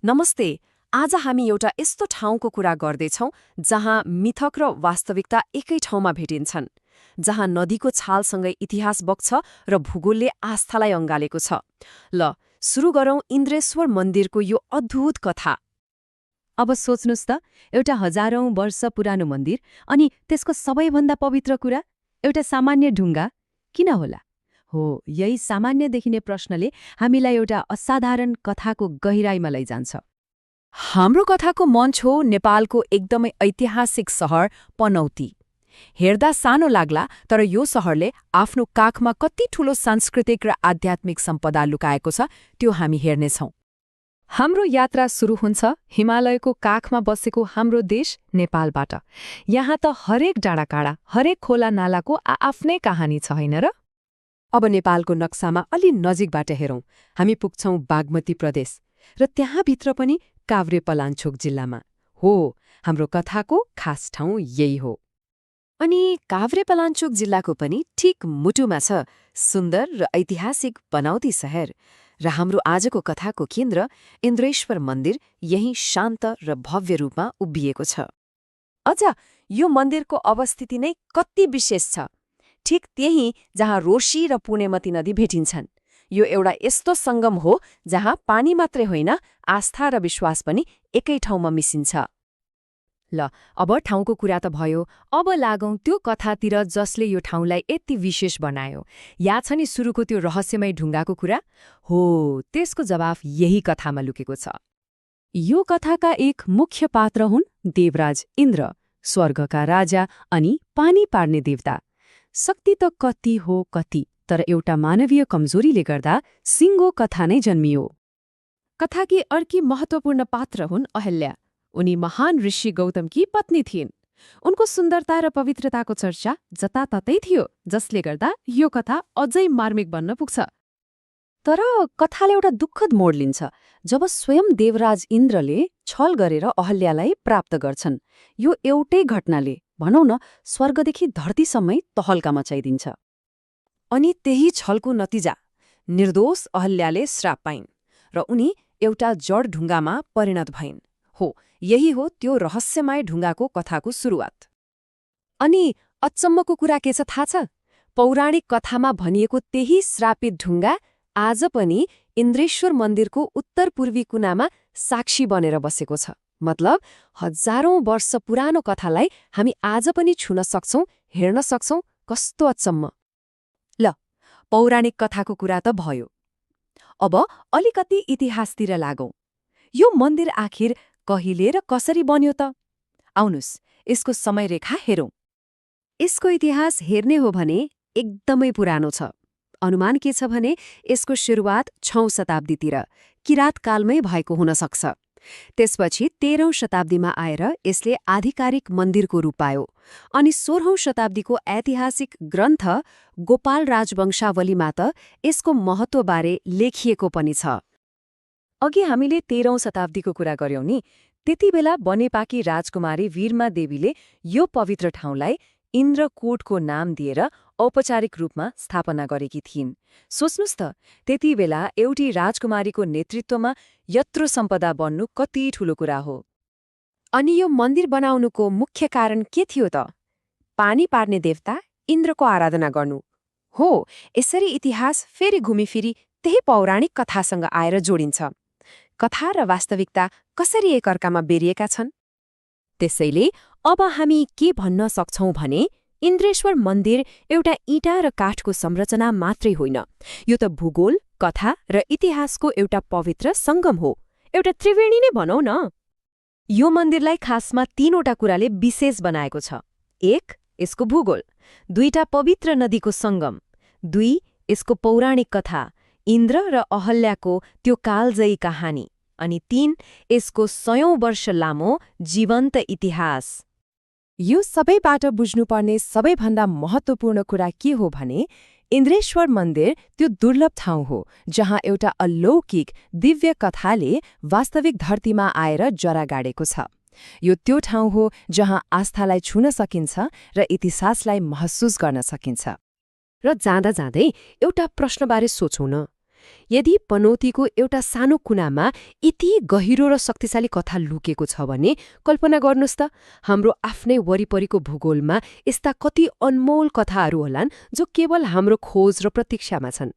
नमस्ते। आज हामी एउटा यस्तो ठाउँको कुरा गर्दैछौँ जहाँ मिथक र वास्तविकता एकै ठाउँमा भेटिन्छन्, जहाँ नदीको छालसँगै इतिहास बग्छ र भूगोलले आस्थालाई अँगालेको छ। ल सुरु गरौँ इन्द्रेश्वर मन्दिरको यो अद्भुत कथा। अब सोच्नुस् त, एउटा हजारौं वर्ष पुरानो मन्दिर अनि त्यसको सबैभन्दा पवित्र कुरा एउटा सामान्य ढुङ्गा किन होला? हो, यही सामान्य देखिने प्रश्नले हामीलाई एउटा असाधारण कथाको गहिराईमा लैजान्छ। हाम्रो कथाको मञ्च हो नेपालको एकदमै ऐतिहासिक सहर पनौती। हेर्दा सानो लाग्ला, तर यो सहरले आफ्नो काखमा कति ठूलो सांस्कृतिक र आध्यात्मिक सम्पदा लुकाएको छ त्यो हामी हेर्नेछौँ। हाम्रो यात्रा सुरु हुन्छ हिमालयको काखमा बसेको हाम्रो देश नेपालबाट। यहाँ त हरेक डाँडाकाँडा, हरेक खोला नालाको आफ्नै कहानी छ, होइन र? अब नेपालको नक्सामा अलि नजिकबाट हेरौँ। हामी पुग्छौँ बागमती प्रदेश र त्यहाँभित्र पनि काभ्रेपलाञ्चोक जिल्लामा। हो, हाम्रो कथाको खास ठाउँ यही हो। अनि काभ्रेपलाञ्चोक जिल्लाको पनि ठिक मुटुमा छ सुन्दर र ऐतिहासिक पनौती शहर। र हाम्रो आजको कथाको केन्द्र इन्द्रेश्वर मन्दिर यही शान्त र भव्य रूपमा उभिएको छ। अझ यो मन्दिरको अवस्थिति नै कति विशेष छ। ठिक त्यही जहाँ रोशी र पुण्यमती नदी भेटिन्छन्। यो एउटा यस्तो सङ्गम हो जहाँ पानी मात्रै होइन, आस्था र विश्वास पनि एकै ठाउँमा मिसिन्छ। ल अब ठाउँको कुरा त भयो, अब लागौं त्यो कथातिर जसले यो ठाउँलाई यति विशेष बनायो। याद छ नि सुरुको त्यो रहस्यमय ढुङ्गाको कुरा? हो, त्यसको जवाफ यही कथामा लुकेको छ। यो कथाका एक मुख्य पात्र हुन् देवराज इन्द्र, स्वर्गका राजा अनि पानी पार्ने देवता। शक्ति त कति हो कति, तर एउटा मानवीय कमजोरीले गर्दा सिङ्गो कथा नै जन्मियो। कथाकी अर्की महत्त्वपूर्ण पात्र हुन् अहल्या। उनी महान ऋषि गौतमकी पत्नी थिइन्। उनको सुन्दरता र पवित्रताको चर्चा जताततै थियो, जसले गर्दा यो कथा अझै मार्मिक बन्न पुग्छ। तर कथाले एउटा दुःखद मोड लिन्छ जब स्वयं देवराज इन्द्रले छल गरेर अहल्यालाई प्राप्त गर्छन्। यो एउटै घटनाले भनौँ न स्वर्गदेखि धरतीसम्मै तहल्का मचाइदिन्छ। अनि त्यही छलको नतिजा निर्दोष अहल्याले श्राप पाइन् र उनी एउटा जड ढुङ्गामा परिणत भइन्। हो, यही हो त्यो रहस्यमय ढुङ्गाको कथाको सुरुवात। अनि अचम्मको कुरा के छ थाहा छ? पौराणिक कथामा भनिएको त्यही श्रापित ढुङ्गा आज पनि इन्द्रेश्वर मन्दिरको उत्तर पूर्वी कुनामा साक्षी बनेर बसेको छ। मतलब हजारौं वर्ष पुरानो कथालाई हामी आज पनि छुन सक्छौं, हेर्न सक्छौं। कस्तो अचम्म! ल पौराणिक कथाको कुरा त भयो। अब अलिकति इतिहासतिर लागौं। यो मन्दिर आखिर कहिले र कसरी बन्यो त? आउनुस् यसको समयरेखा हेरौं। यसको इतिहास हेर्ने हो भने एकदमै पुरानो छ। अनुमान के छ भने यसको सुरुवात 6औं शताब्दीतिर किराँतकालमै भएको हुन सक्छ। त्यसपछि 13औं शताब्दीमा आएर यसले आधिकारिक मन्दिरको रूप पायो। अनि 16औं शताब्दीको ऐतिहासिक ग्रन्थ गोपाल राजवंशावलीमा त यसको महत्त्वबारे लेखिएको पनि छ। अघि हामीले 13औं शताब्दीको कुरा गर्यौं नि, त्यति बेला बनेपाकी राजकुमारी वीरमा देवीले यो पवित्र ठाउँलाई इन्द्रकोटको नाम दिएर औपचारिक रूपमा स्थापना गरेकी थिइन्। सोच्नुस् त, त्यति बेला एउटी राजकुमारीको नेतृत्वमा यत्रो सम्पदा बन्नु कति ठूलो कुरा हो। अनि यो मन्दिर बनाउनुको मुख्य कारण के थियो त? पानी पार्ने देवता इन्द्रको आराधना गर्नु हो। यसरी इतिहास फेरि घुमिफिरी त्यही पौराणिक कथासँग आएर जोडिन्छ। कथा र वास्तविकता कसरी एकअर्कामा बेरिएका छन्? त्यसैले अब हामी के भन्न सक्छौं भने इन्द्रेश्वर मन्दिर एउटा इँटा र काठको संरचना मात्रै होइन। यो त भूगोल, कथा र इतिहासको एउटा पवित्र सङ्गम हो। एउटा त्रिवेणी नै भनौँ न। यो मन्दिरलाई खासमा 3वटा कुराले विशेष बनाएको छ। 1. यसको भूगोल, 2टा पवित्र नदीको सङ्गम, 2. यसको पौराणिक कथा इन्द्र र अहल्याको त्यो कालजयी कहानी, अनि 3. यसको 100औं वर्ष लामो जीवन्त इतिहास। यो सबैबाट बुझ्नुपर्ने सबैभन्दा महत्त्वपूर्ण कुरा के हो भने इन्द्रेश्वर मन्दिर त्यो दुर्लभ ठाउँ हो जहाँ एउटा अलौकिक दिव्य कथाले वास्तविक धरतीमा आएर जरा गाडेको छ। यो त्यो ठाउँ हो जहाँ आस्थालाई छुन सकिन्छ र इतिहासलाई महसुस गर्न सकिन्छ। र जाँदा जाँदै एउटा प्रश्नबारे सोचौँ न। यदि पनौतीको एउटा सानो कुनामा यति गहिरो र शक्तिशाली कथा लुकेको छ भने कल्पना गर्नुहोस् त हाम्रो आफ्नै वरिपरिको भूगोलमा यस्ता कति अनमोल कथाहरू होलान् जो केवल हाम्रो खोज र प्रतीक्षामा छन्।